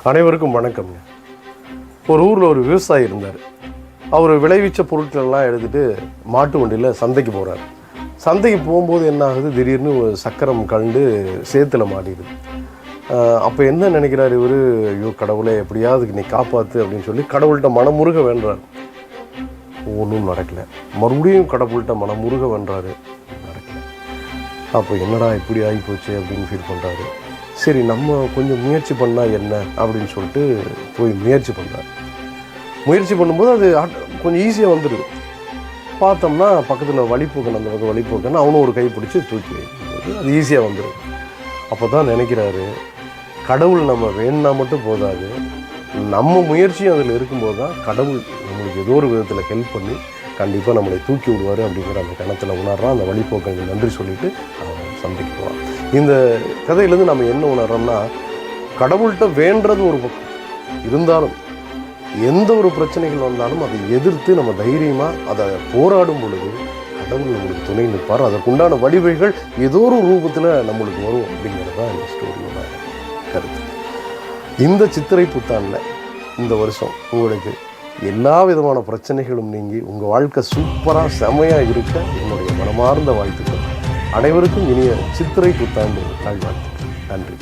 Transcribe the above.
அனைவருக்கும் வணக்கம்ங்க. ஒரு ஊரில் ஒரு விவசாயி இருந்தார். அவர் விளைவிச்ச பொருட்களெல்லாம் எடுத்துகிட்டு மாட்டு வண்டியில் சந்தைக்கு போகிறார். சந்தைக்கு போகும்போது என்ன ஆகுது, திடீர்னு ஒரு சக்கரம் கண்டு சேத்துல மாட்டிடுது. அப்போ என்ன நினைக்கிறார் இவர், ஐயோ கடவுளே எப்படியாவது நீ காப்பாற்று அப்படின்னு சொல்லி கடவுள்கிட்ட மனமுருக வேண்டுறார். ஒன்றும் நடக்கலை. மறுபடியும் கடவுள்கிட்ட மனமுருக வேண்டுறாரு, நடக்கலை. அப்போ என்னடா இப்படி ஆகிப்போச்சு அப்படின்னு ஃபீல் பண்ணுறாரு. சரி நம்ம கொஞ்சம் முயற்சி பண்ணால் என்ன அப்படின்னு சொல்லிட்டு போய் முயற்சி பண்ணுறாரு. முயற்சி பண்ணும்போது அது கொஞ்சம் ஈஸியாக வந்துடுது. பார்த்தோம்னா பக்கத்தில் வழிப்போக்கன், அந்த பக்கம் வழிப்போக்கன் அவனும் ஒரு கை பிடிச்சி தூக்கி வைக்கும்போது அது ஈஸியாக வந்துடும். அப்போ தான் நினைக்கிறாரு, கடவுள் நம்ம வேணுன்னா மட்டும் போதாது, நம்ம முயற்சியும் அதில் இருக்கும்போது தான் கடவுள் நம்மளுக்கு ஏதோ ஒரு விதத்தில் ஹெல்ப் பண்ணி கண்டிப்பாக நம்மளை தூக்கி விடுவார் அப்படிங்கிற அந்த கணத்தில் உணர்றான். அந்த வழிப்போக்கனுக்கு நன்றி சொல்லிவிட்டு சந்தைக்கு போவான். இந்த கதையிலேருந்து நம்ம என்ன உணர்றோம்னா, கடவுள்கிட்ட வேண்டது ஒரு பக்கம் இருந்தாலும் எந்த ஒரு பிரச்சனைகள் வந்தாலும் அதை எதிர்த்து நம்ம தைரியமாக அதை போராடும் பொழுது கடவுள் நம்மளுக்கு துணை நிற்பார். அதற்குண்டான வழிவகைகள் ஏதோ ஒரு ரூபத்தில் நம்மளுக்கு வரும் அப்படிங்கிறது தான் இந்த ஸ்டோரியோட கருத்து. இந்த சித்திரை புத்தாண்டில் இந்த வருஷம் உங்களுக்கு எல்லா விதமான பிரச்சனைகளும் நீங்கி உங்கள் வாழ்க்கை சூப்பராக செமையாக இருக்க என்னுடைய மனமார்ந்த வாழ்த்துக்கள். அனைவருக்கும் இனிய சித்திரை புத்தாண்டு நல்வாழ்த்துக்கள். நன்றி.